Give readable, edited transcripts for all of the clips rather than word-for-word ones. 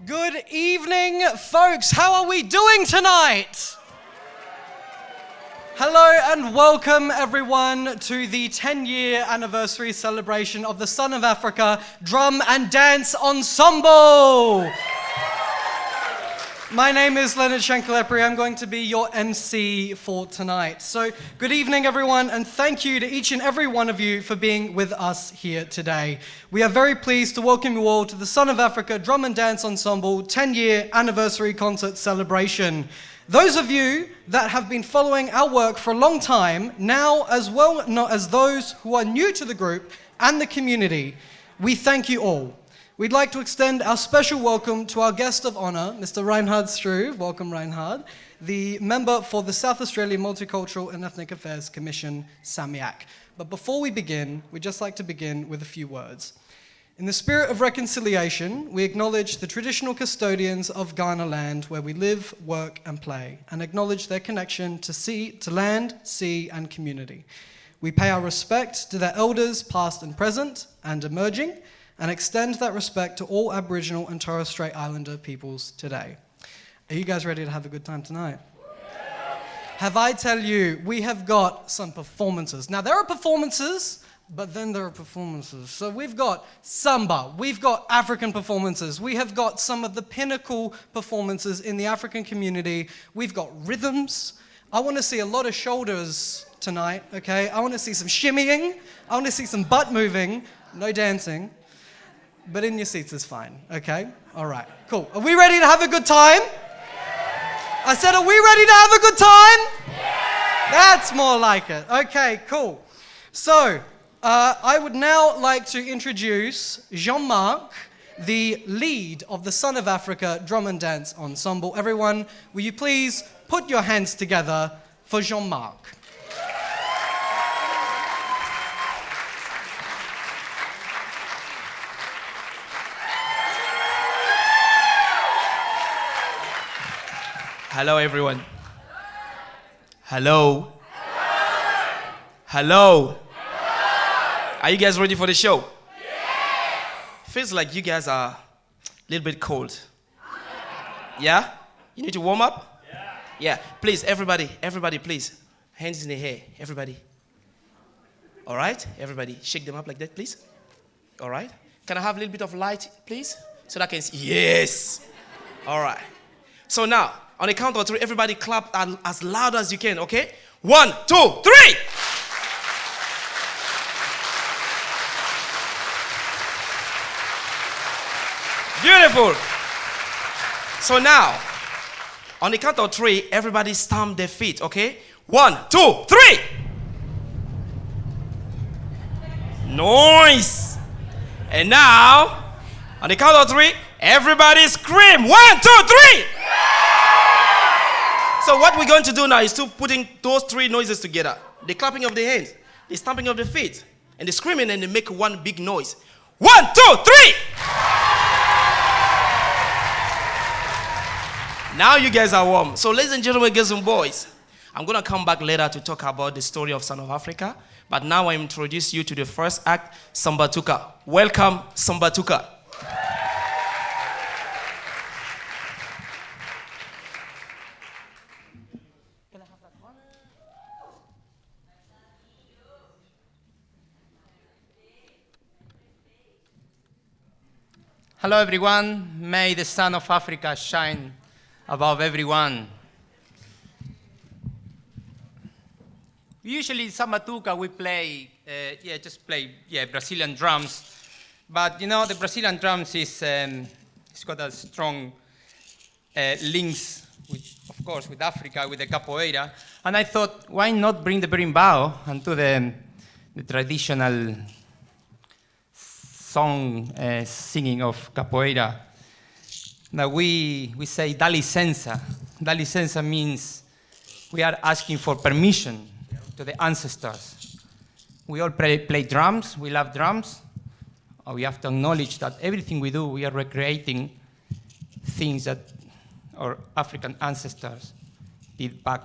Good evening, folks. How are we doing tonight? Hello and welcome everyone to the 10-year anniversary celebration of the Son of Africa Drum and Dance Ensemble. My name is Leonard Shankalepri. I'm going to be your MC for tonight. So, good evening everyone, and thank you to each and every one of you for being with us here today. We are very pleased to welcome you all to the Son of Africa Drum and Dance Ensemble 10-year anniversary concert celebration. Those of you that have been following our work for a long time, now as well as those who are new to the group and the community, we thank you all. We'd like to extend our special welcome to our guest of honor, Mr. Reinhard Struve. Welcome, Reinhard. The member for the South Australian Multicultural and Ethnic Affairs Commission, SAMIAC. But before we begin, we'd just like to begin with a few words. In the spirit of reconciliation, we acknowledge the traditional custodians of Ghana land where we live, work, and play, and acknowledge their connection to land, sea, and community. We pay our respect to their elders, past and present, and emerging, and extend that respect to all Aboriginal and Torres Strait Islander peoples today. Are you guys ready to have a good time tonight? Yeah. Have I tell you, we have got some performances. Now, there are performances, but then there are performances. So we've got samba, we've got African performances, we have got some of the pinnacle performances in the African community, we've got rhythms. I want to see a lot of shoulders tonight, okay? I want to see some shimmying, I want to see some butt moving, no dancing. But in your seats is fine, okay? All right, cool. Are we ready to have a good time? Yeah. I said, are we ready to have a good time? Yeah. That's more like it. Okay, cool. So, I would now like to introduce Jean-Marc, the lead of the Son of Africa Drum and Dance Ensemble. Everyone, will you please put your hands together for Jean-Marc? Hello, everyone. Hello. Hello. Are you guys ready for the show? Yes. Feels like you guys are a little bit cold. Yeah? You need to warm up? Yeah. Please, everybody, please. Hands in the air, everybody. All right? Everybody, shake them up like that, please. All right? Can I have a little bit of light, please? So that I can see. Yes. All right. So now, on the count of three, everybody clap as loud as you can, okay? 1, 2, 3! Beautiful. So now, on the count of three, everybody stamp their feet, okay? 1, 2, 3! Nice! And now, on the count of three, everybody scream! 1, 2, 3! So what we're going to do now is to putting those three noises together. The clapping of the hands, the stamping of the feet, and the screaming, and they make one big noise. 1, 2, 3! Now you guys are warm. So ladies and gentlemen, girls and boys, I'm going to come back later to talk about the story of Son of Africa. But now I introduce you to the first act, Sambatuka. Welcome, Sambatuka. Hello everyone, may the Son of Africa shine above everyone. Usually Sambatuka we play, Brazilian drums. But you know, the Brazilian drums it's got a strong links, of course, with Africa, with the capoeira. And I thought, why not bring the berimbau and do the traditional song singing of capoeira. Now we say da licença. Da licença means we are asking for permission to the ancestors. We all play drums, we love drums. We have to acknowledge that everything we do, we are recreating things that our African ancestors did back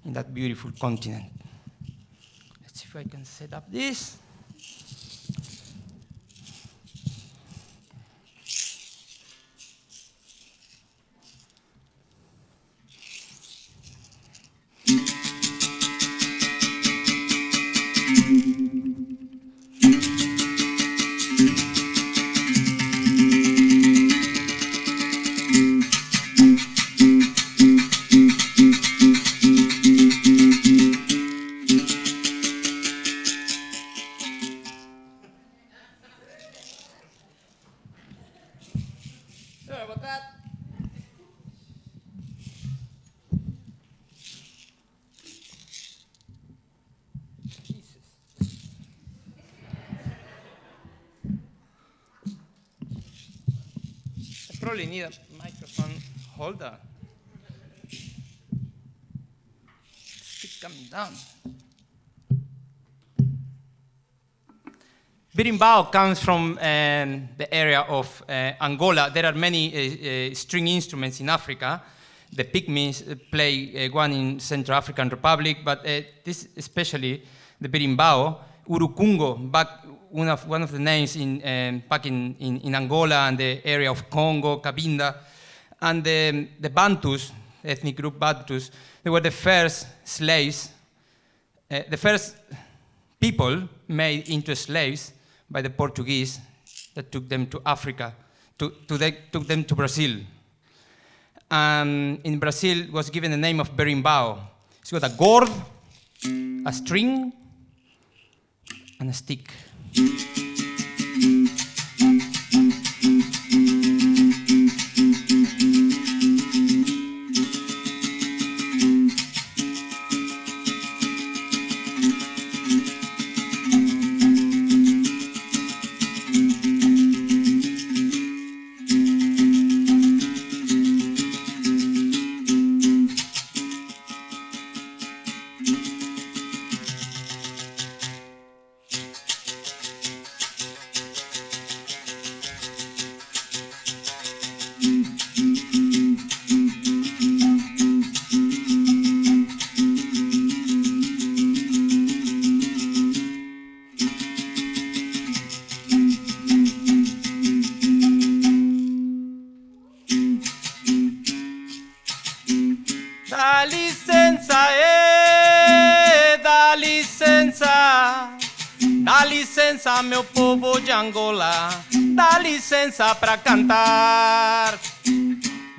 in that beautiful continent. Let's see if I can set up this. that. I probably need a microphone holder. Keep coming down. Berimbau comes from the area of Angola. There are many string instruments in Africa. The pygmies play one in Central African Republic, but this especially the berimbau, urukungo, one of the names back in Angola and the area of Congo, Cabinda, and the Bantus, ethnic group Bantus. They were the first slaves, the first people made into slaves by the Portuguese that took them to Africa, took them to Brazil. And in Brazil was given the name of berimbau. It's got a gourd, a string, and a stick. Dá licença, meu povo de Angola, dá licença pra cantar.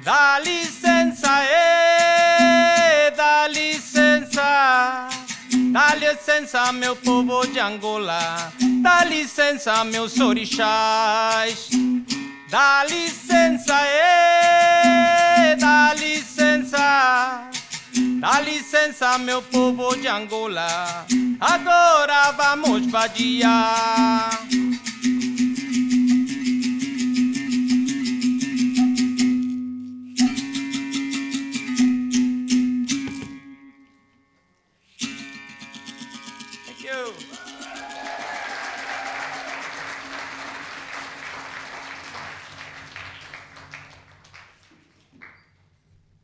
Dá licença, dá licença. Dá licença, meu povo de Angola, dá licença, meus orixás. Dá licença, dá licença. Dá licença, meu povo de Angola, agora vamos vadiar. Thank you.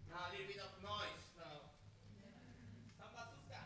Now a little bit of noise now. Sambatuka.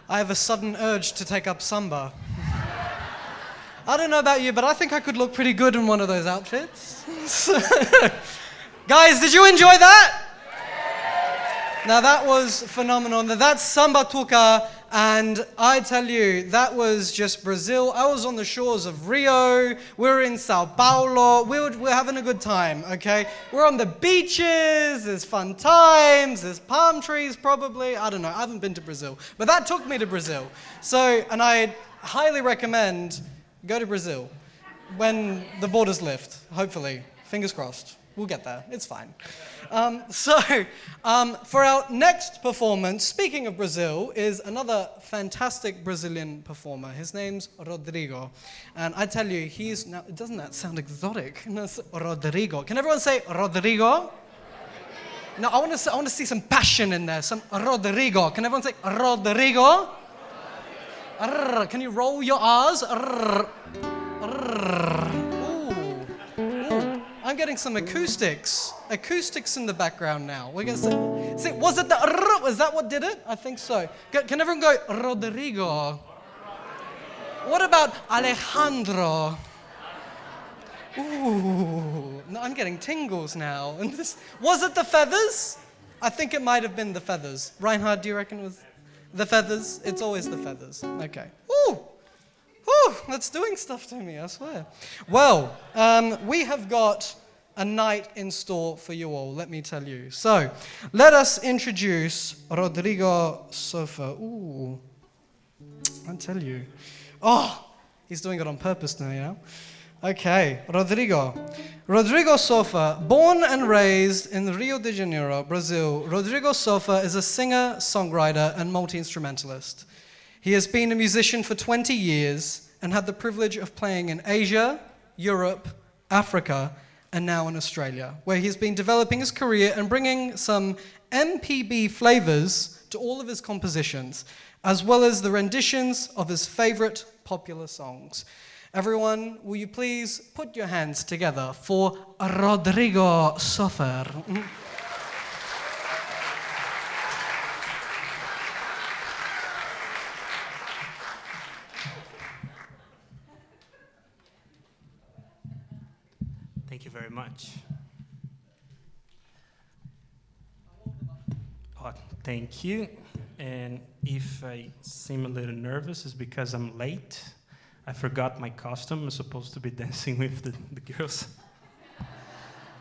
I have a sudden urge to take up samba. I don't know about you, but I think I could look pretty good in one of those outfits. Guys, did you enjoy that? Now that was phenomenal. Now that's Sambatuka, and I tell you, that was just Brazil. I was on the shores of Rio. We were in Sao Paulo. We're having a good time, okay? We're on the beaches. There's fun times. There's palm trees, probably. I don't know. I haven't been to Brazil, but that took me to Brazil. So, and I highly recommend go to Brazil when the borders lift. Hopefully, fingers crossed. We'll get there. It's fine. For our next performance, speaking of Brazil, is another fantastic Brazilian performer. His name's Rodrigo. And I tell you, doesn't that sound exotic? Rodrigo. Can everyone say Rodrigo? No, I want to see some passion in there. Some Rodrigo. Can everyone say Rodrigo? Can you roll your R's? I'm getting some acoustics in the background now. We're gonna say, was it the? Was that what did it? I think so. Can everyone go Rodrigo? What about Alejandro? Ooh, no, I'm getting tingles now. And was it the feathers? I think it might have been the feathers. Reinhard, do you reckon it was the feathers? It's always the feathers. Okay. Ooh. Whew, that's doing stuff to me, I swear. Well, we have got a night in store for you all, let me tell you. So, let us introduce Rodrigo Sofa. Ooh, I tell you. Oh, he's doing it on purpose now, yeah? Okay, Rodrigo. Rodrigo Sofa, born and raised in Rio de Janeiro, Brazil, Rodrigo Sofa is a singer, songwriter, and multi-instrumentalist. He has been a musician for 20 years and had the privilege of playing in Asia, Europe, Africa, and now in Australia, where he's been developing his career and bringing some MPB flavors to all of his compositions, as well as the renditions of his favorite popular songs. Everyone, will you please put your hands together for Rodrigo Sofa. Thank you very much. Oh, thank you. And if I seem a little nervous, it's because I'm late. I forgot my costume. I'm supposed to be dancing with the girls.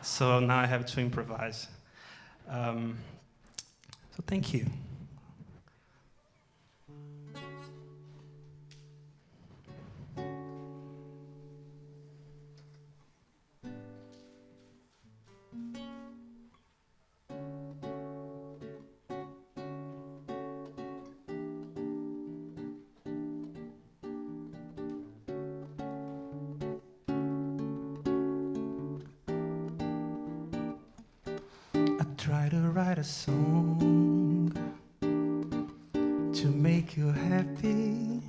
So now I have to improvise. So thank you. Try to write a song to make you happy,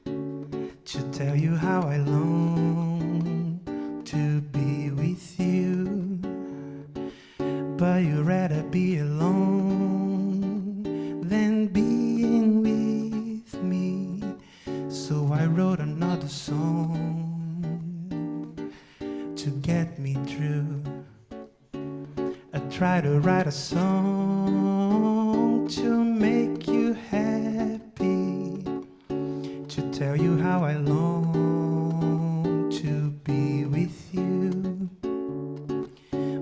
to tell you how I long to be with you, but you'd rather be alone than being with me. So I wrote another song to get me through. I try to write a song to make you happy, to tell you how I long to be with you,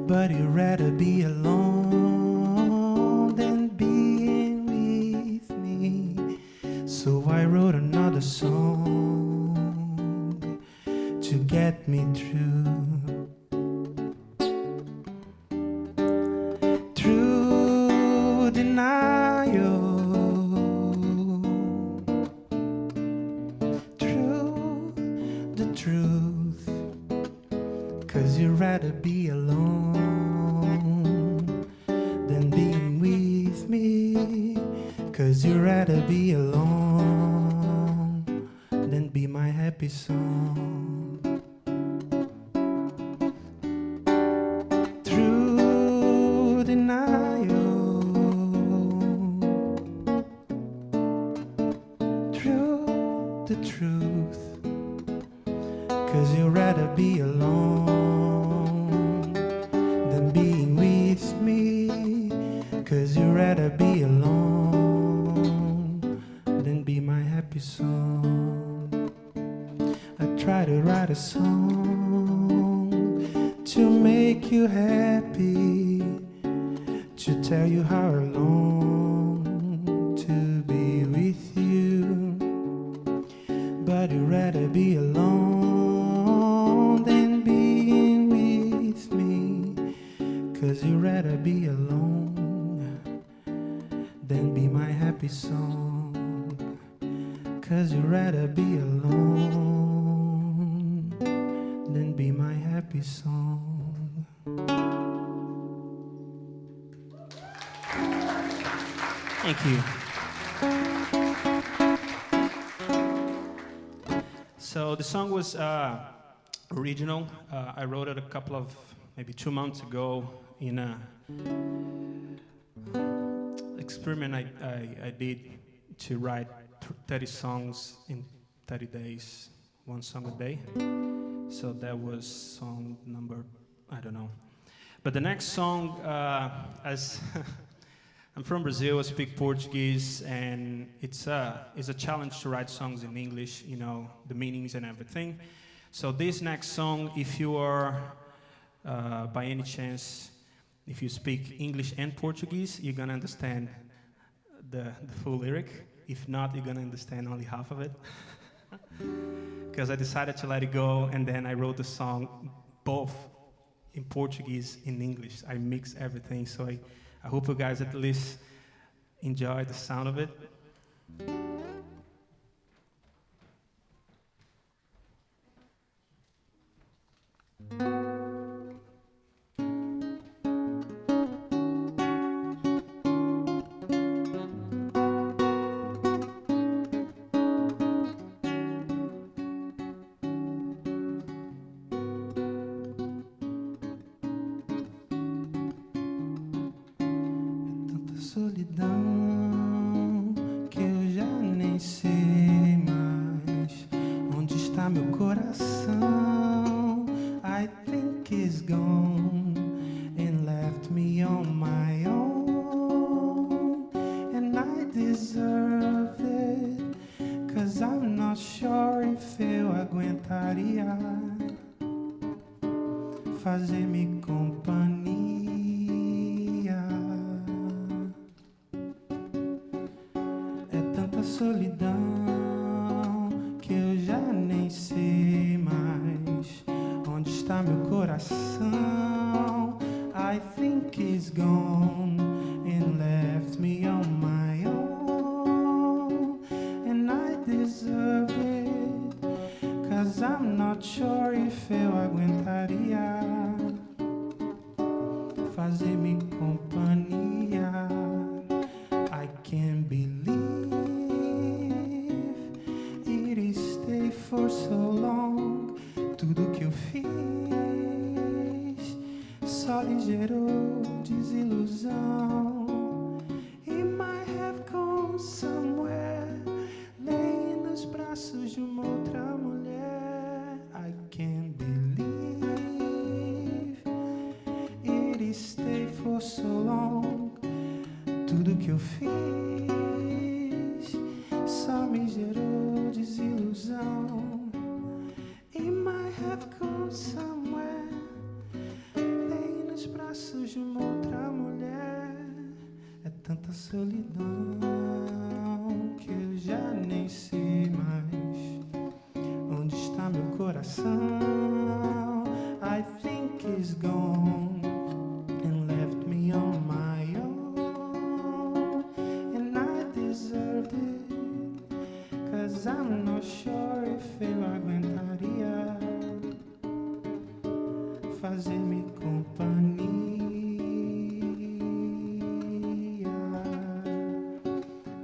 but you'd rather be alone than being with me. So I wrote another song to get me through. Cause you'd rather be alone than being with me. Cause you'd rather be alone than be my happy song. Through denial, the truth. 'Cause you'd rather be alone than being with me. 'Cause you'd rather be alone than be my happy song. I try to write a song to make you happy, to tell you how I long to be with you. But you'd rather be alone than being with me. 'Cause you'd rather be alone than be my happy song. 'Cause you'd rather be alone than be my happy song. Thank you. So the song was original. I wrote it a couple of, maybe 2 months ago in a experiment I did to write 30 songs in 30 days, one song a day. So that was song number, I don't know. But the next song, as I'm from Brazil, I speak Portuguese, and it's a challenge to write songs in English, you know, the meanings and everything. So this next song, if you are, by any chance, if you speak English and Portuguese, you're gonna understand the full lyric. If not, you're gonna understand only half of it. Because I decided to let it go, and then I wrote the song both in Portuguese and English. I mix everything, so I hope you guys at least enjoy the sound of it. Solidão que eu já nem sei mais onde está meu coração. I think he's gone and left me on my own, and I deserve it, 'cause I'm not sure if eu aguentaria fazer-me companhia. Solidão que eu já nem sei mais onde está meu coração. I think he's gone and left me on my own, and I deserve it, 'cause I'm not sure if eu aguentaria fazer-me companhia. I can't believe for so long. Tudo que eu fiz só lhe gerou desilusão. He might have gone somewhere, laying nos braços de uma outra mulher. I can't believe it stayed for so long. Tudo que eu fiz só me gerou desilusão. He might have gone somewhere, laying nos braços de uma outra mulher. É tanta solidão que eu já nem sei mais onde está meu coração. I think he's gone and left me on my own, and I deserved it, 'cause I'm not sure if eu aguentaria fazer-me companhia.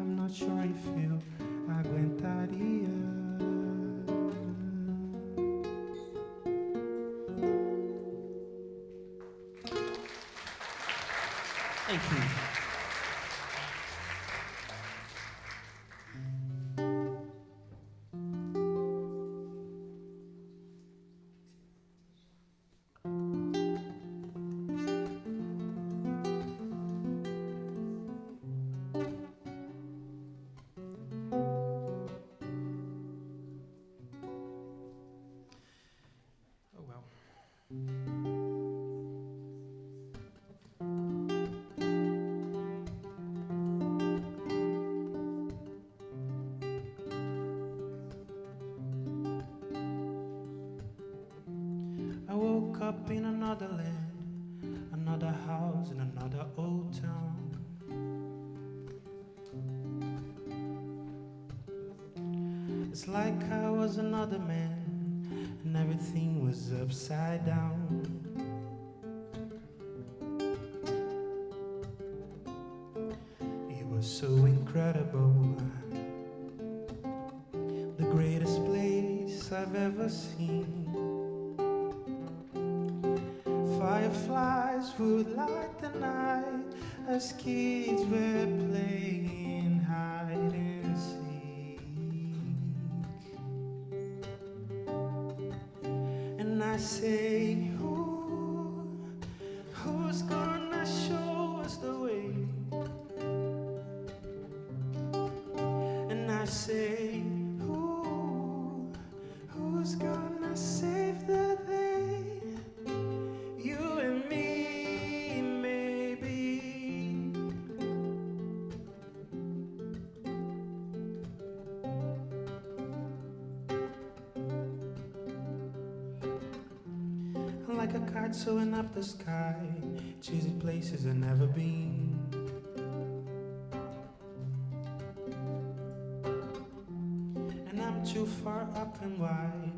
I'm not sure if eu aguentaria. Thank you. up in another land, another house in another old town. It's like I was another man and everything was upside down. It was so incredible, the greatest place I've ever seen. Fireflies would light the night as kids were playing hide and seek. And I say, who's gonna show us the way? And I say, who's gonna save the day? You and me, maybe. I'm like a kite soaring up the sky, chasing places I've never been. And I'm too far up and wide,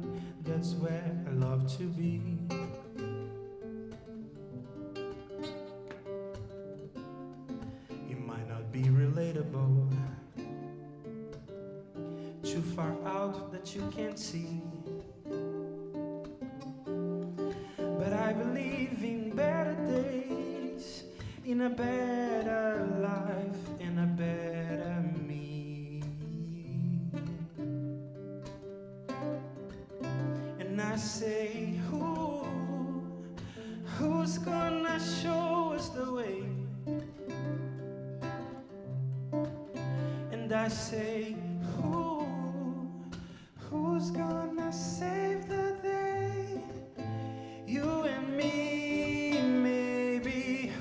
that's where I love to be. It might not be relatable, too far out that you can't see. But I believe in better days, in a better life, in a better me. And I say, who's gonna show us the way? And I say, who's gonna save the day? You and me, maybe.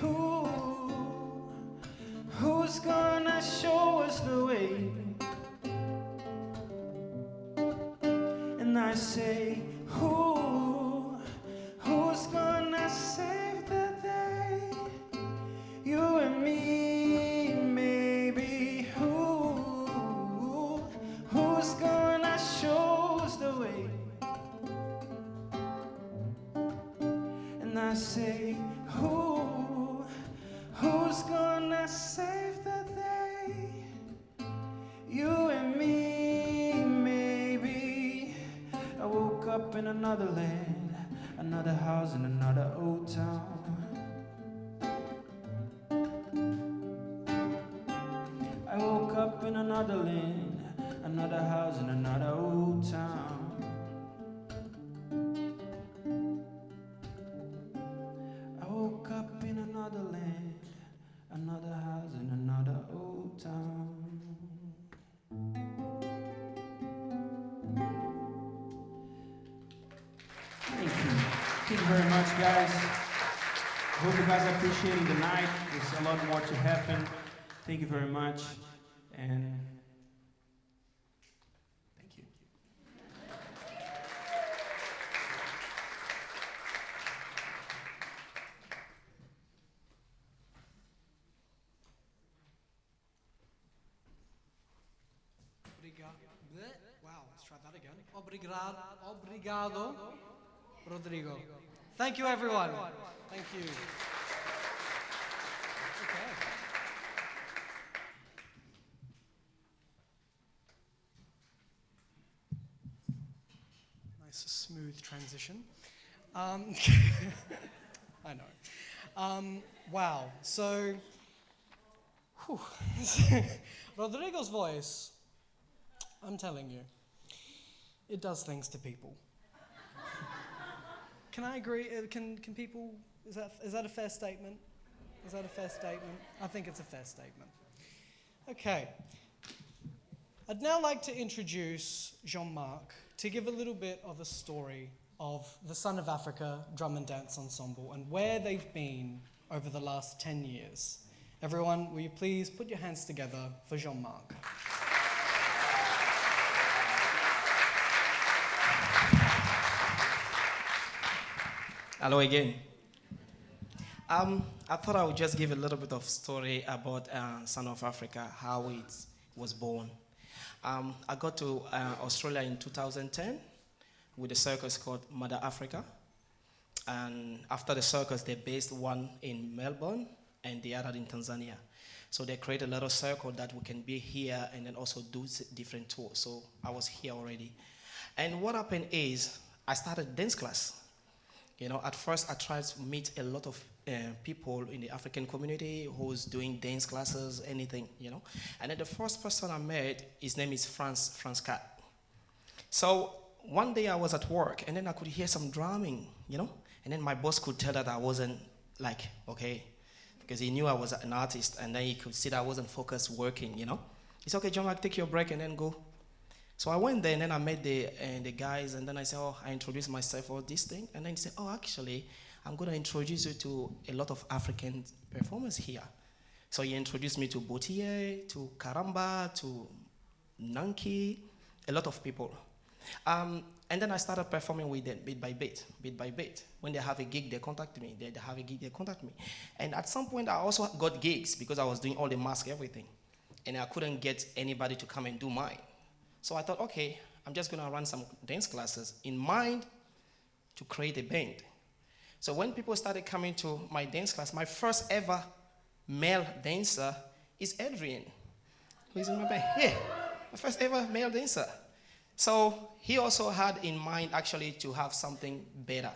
Who's gonna show us the way? And I say, who's gonna save the day? You and me, maybe. Who's gonna show us the way? And I say, who's gonna save the day? You and me, maybe. I woke up in another land, another house in another old town. I woke up in another land, another house in another old town. I woke up in another land, another house in another old town. Thank you. Thank you very much, guys. Hope you guys are appreciating the night. There's a lot more to happen. Thank you very much. And thank you. Wow, let's try that again. Obrigado, Rodrigo. Thank you, everyone. Thank you. Okay. Nice, smooth transition. I know. Wow. So, Rodrigo's voice, I'm telling you, it does things to people. Can I agree? Can people? Is that a fair statement? Is that a fair statement? I think it's a fair statement. Okay. I'd now like to introduce Jean-Marc to give a little bit of a story of the Son of Africa Drum and Dance Ensemble and where they've been over the last 10 years. Everyone, will you please put your hands together for Jean-Marc? Hello again. I thought I would just give a little bit of story about Son of Africa, how it was born. I got to Australia in 2010 with a circus called Mother Africa. And after the circus, they based one in Melbourne and the other in Tanzania. So they created a little circle that we can be here and then also do different tours. So I was here already. And what happened is I started dance class. You know, at first I tried to meet a lot of people in the African community who's doing dance classes, anything, you know. And then the first person I met, his name is France Cat. So one day I was at work and then I could hear some drumming, you know. And then my boss could tell that I wasn't like, okay, because he knew I was an artist and then he could see that I wasn't focused working, you know. It's okay, John, take your break and then go. So I went there and then I met the guys and then I said, oh, I introduced myself for this thing. And then he said, oh, actually, I'm going to introduce you to a lot of African performers here. So he introduced me to Botier, to Karamba, to Nanki, a lot of people. And then I started performing with them bit by bit. When they have a gig, they contact me. They have a gig, they contact me. And at some point, I also got gigs because I was doing all the mask, everything. And I couldn't get anybody to come and do mine. So I thought, okay, I'm just going to run some dance classes in mind to create a band. So when people started coming to my dance class, my first ever male dancer is Adrian, who is in my band. Yeah, my first ever male dancer. So he also had in mind actually to have something better.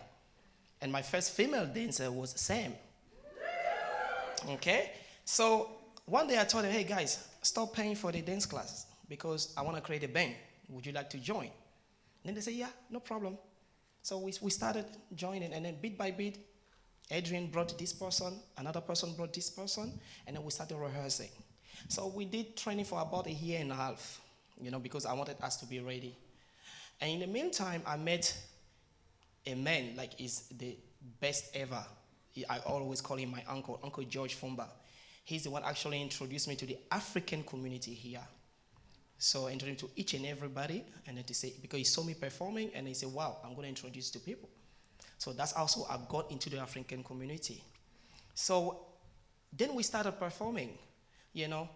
And my first female dancer was Sam. Okay? So one day I told him, hey guys, stop paying for the dance classes because I want to create a band. Would you like to join? And then they said, yeah, no problem. So we started joining, and then bit by bit, Adrian brought this person, another person brought this person, and then we started rehearsing. So we did training for about a year and a half, you know, because I wanted us to be ready. And in the meantime, I met a man, like he's the best ever. I always call him my uncle, Uncle George Fumba. He's the one actually introduced me to the African community here. So I introduced him to each and everybody, and then to say, because he saw me performing, and he said, wow, I'm going to introduce you to people. So that's also I got into the African community. So then we started performing, you know.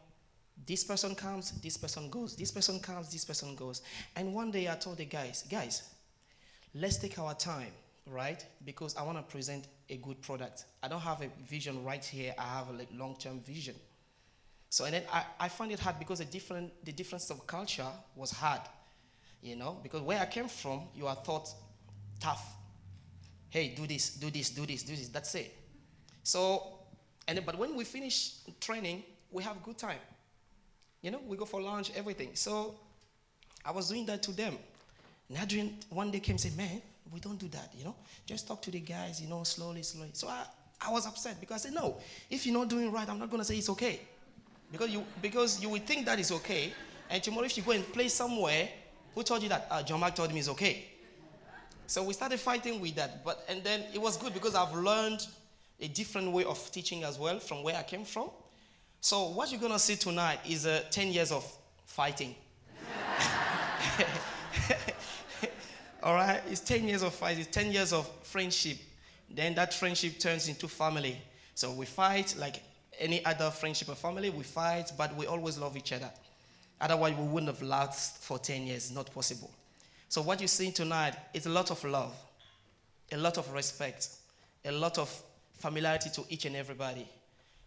This person comes, this person goes, this person comes, this person goes. And one day I told the guys, let's take our time, right? Because I want to present a good product. I don't have a vision right here. I have a long-term vision. So and then I find it hard because the difference of culture was hard, you know, because where I came from, you are thought tough. Hey, do this, do this, do this, do this. That's it. So, but when we finish training, we have a good time. You know, we go for lunch, everything. So I was doing that to them. And Adrian one day came and said, man, we don't do that, you know. Just talk to the guys, you know, slowly. So I was upset because I said, no, if you're not doing right, I'm not going to say it's okay. Because you would think that is okay, and tomorrow if you go and play somewhere, who told you that? John Mark told me it's okay. So we started fighting with that, and then it was good because I've learned a different way of teaching as well from where I came from. So what you're gonna see tonight is 10 years of fighting. All right, it's 10 years of fight, it's 10 years of friendship. Then that friendship turns into family. So we fight like any other friendship or family, we fight, but we always love each other. Otherwise, we wouldn't have lasted for 10 years. It's not possible. So what you see tonight is a lot of love, a lot of respect, a lot of familiarity to each and everybody.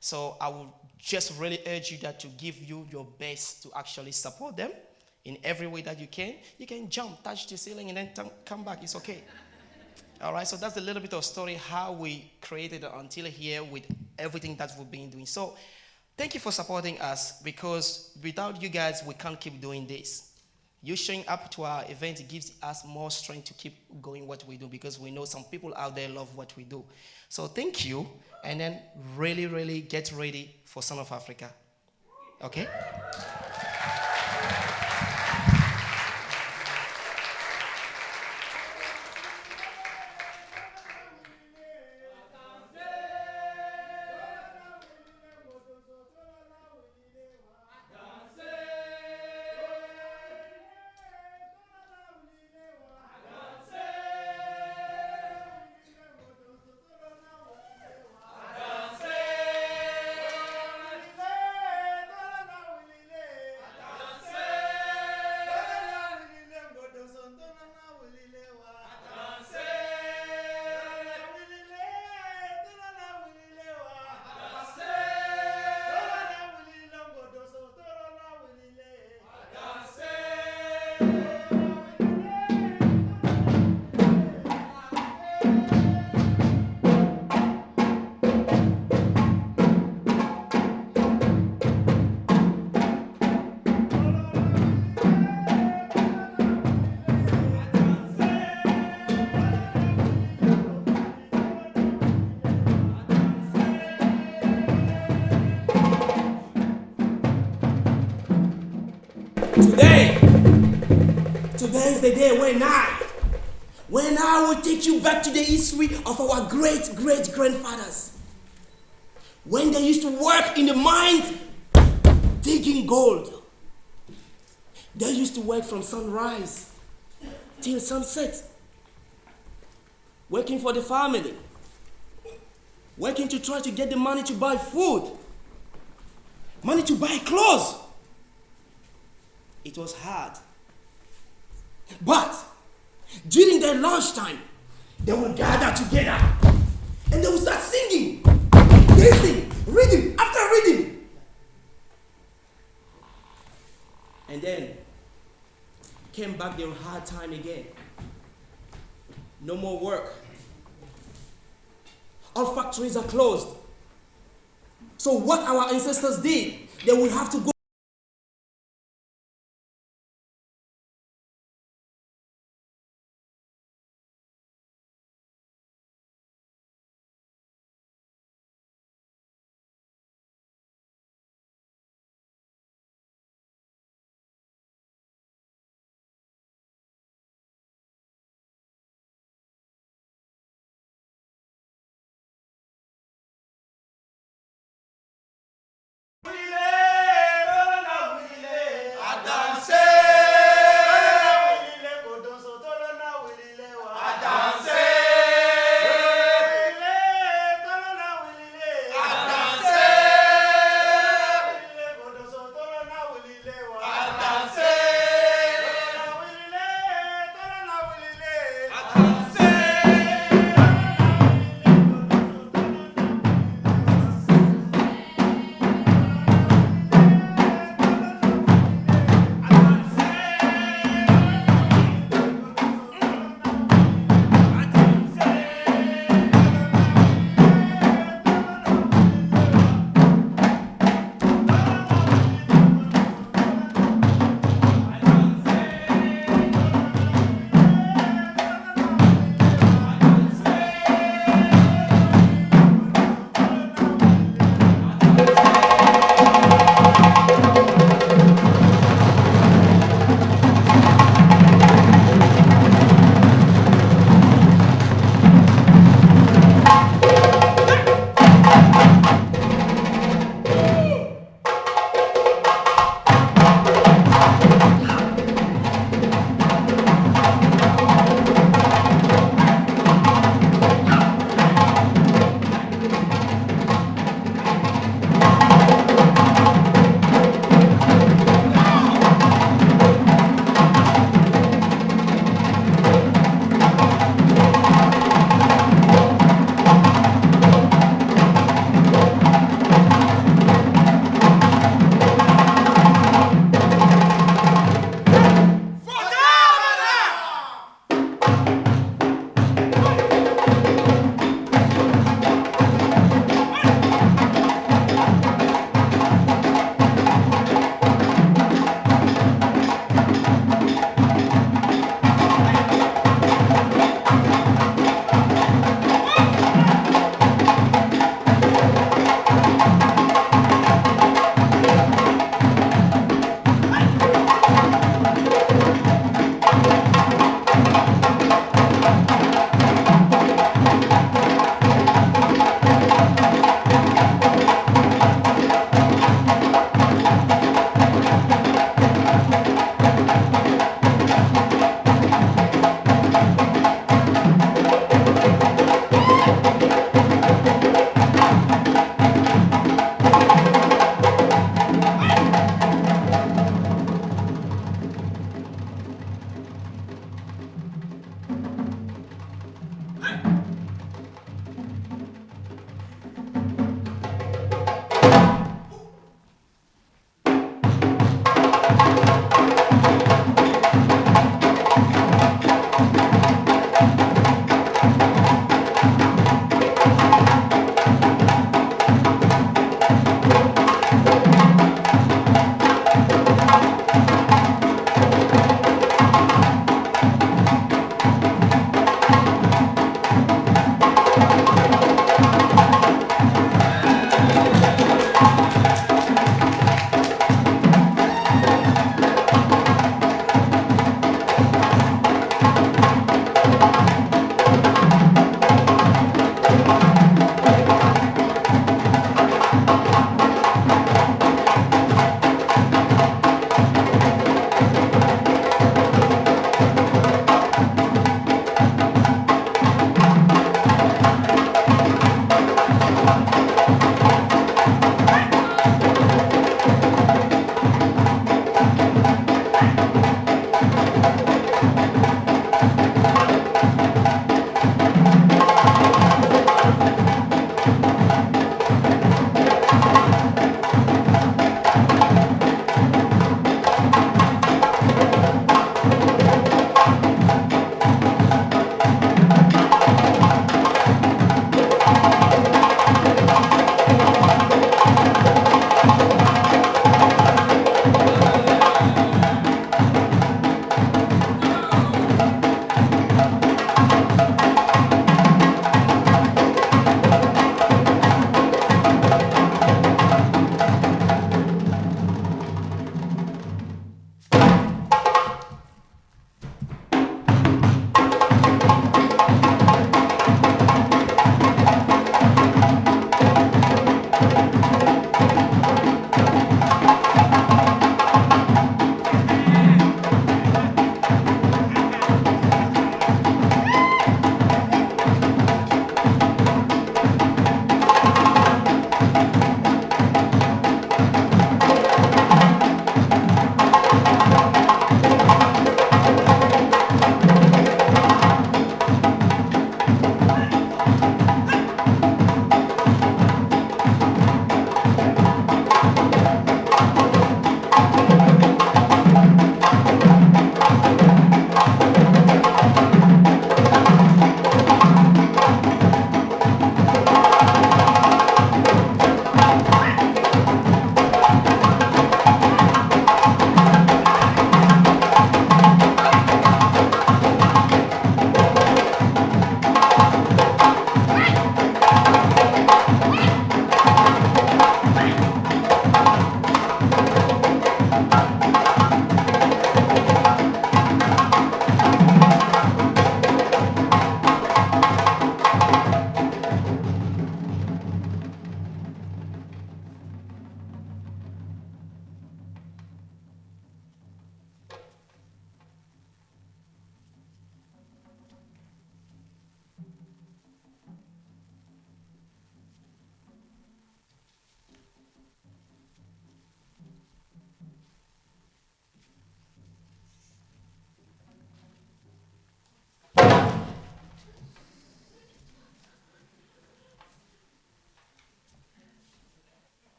So I would just really urge you that to give you your best to actually support them in every way that you can. You can jump, touch the ceiling, and then come back. It's okay. All right, so that's a little bit of story how we created Until Here with everything that we've been doing. So thank you for supporting us, because without you guys, we can't keep doing this. You showing up to our event, it gives us more strength to keep going what we do, because we know some people out there love what we do. So thank you, and then really, really get ready for Son of Africa. Okay? Today is the day when I will take you back to the history of our great-great-grandfathers. When they used to work in the mines, digging gold. They used to work from sunrise till sunset, working for the family, working to try to get the money to buy food, money to buy clothes. It was hard. But during their lunchtime, they will gather together and they will start singing, dancing, reading after reading. And then came back their hard time again. No more work. All factories are closed. So what our ancestors did, they will have to go We live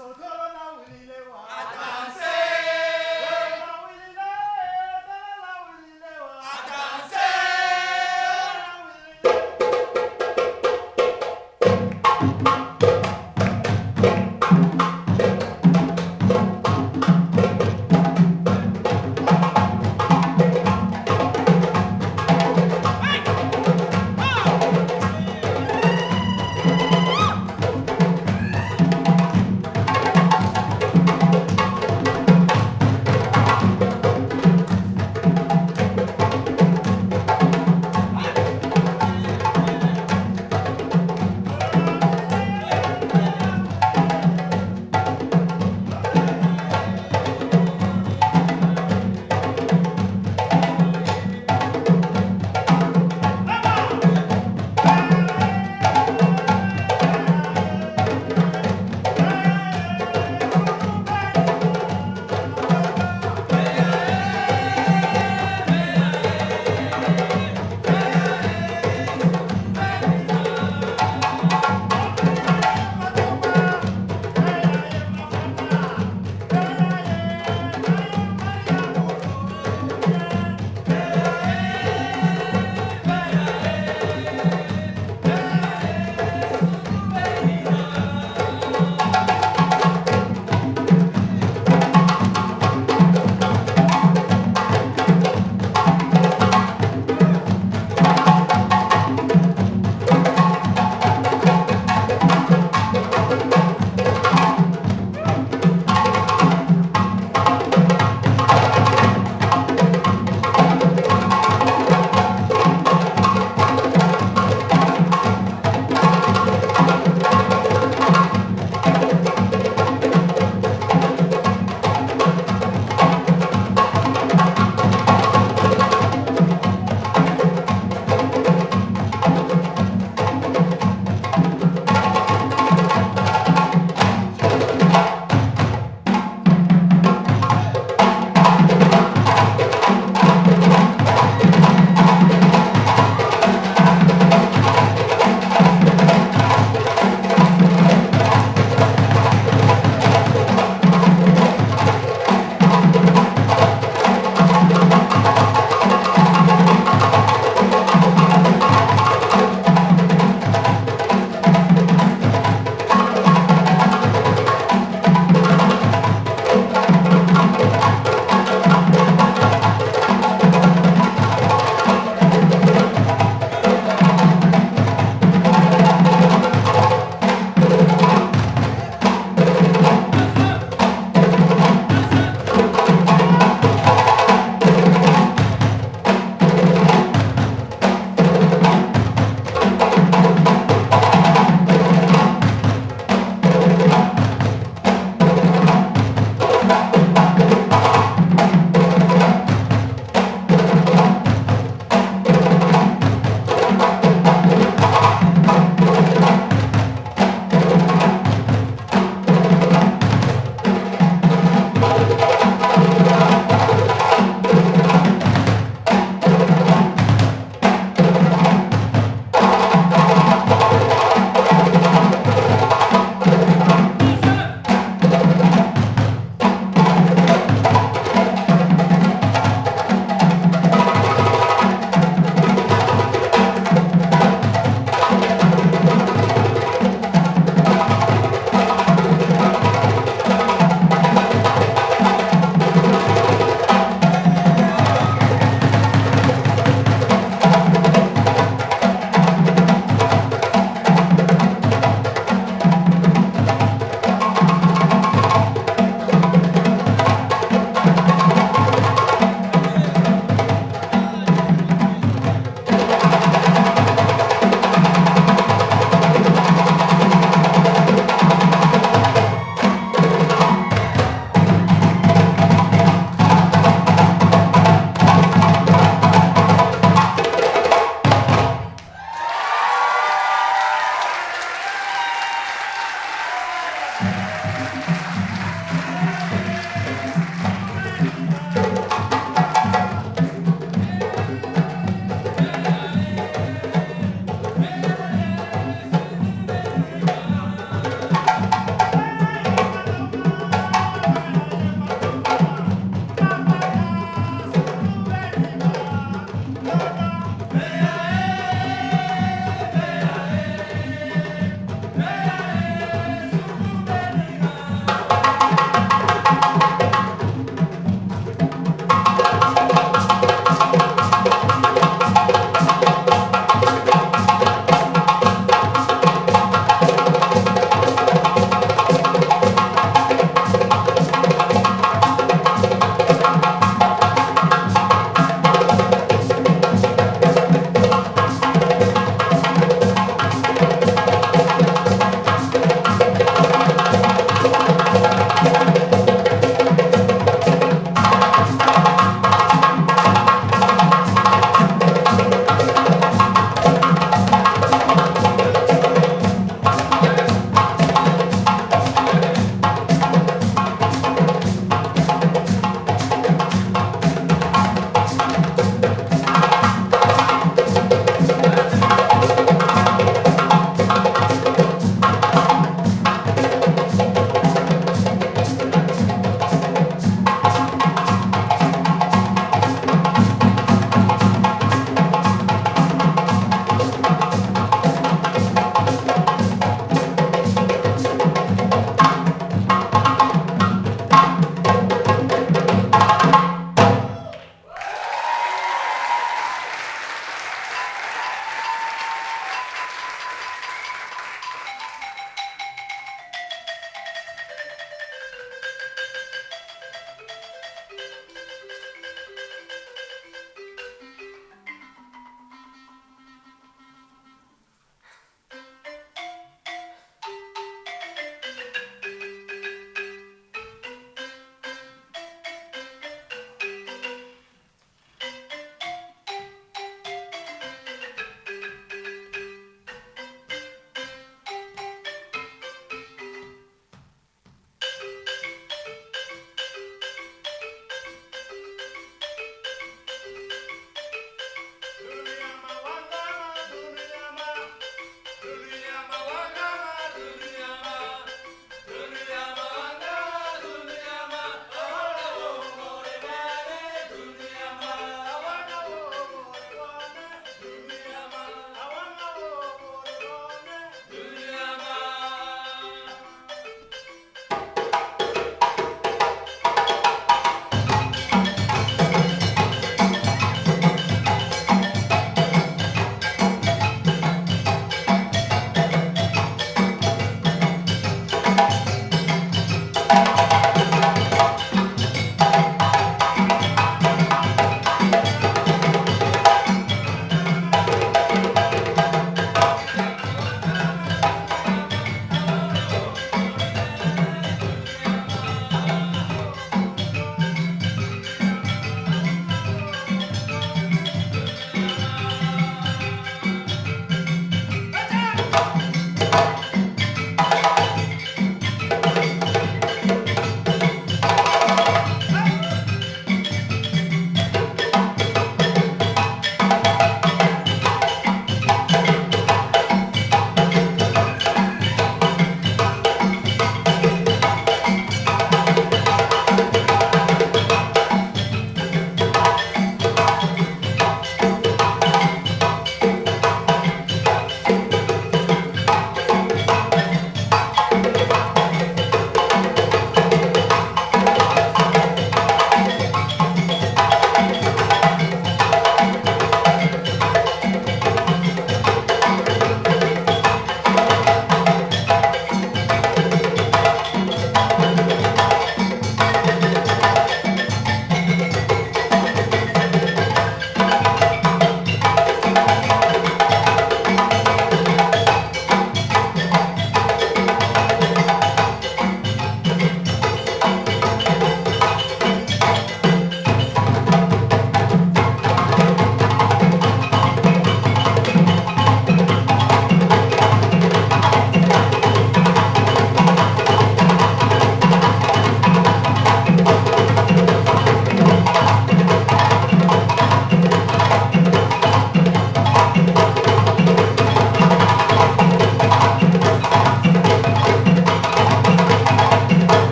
So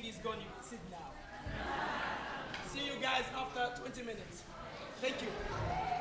is gone. You can sit now. See you guys after 20 minutes. Thank you.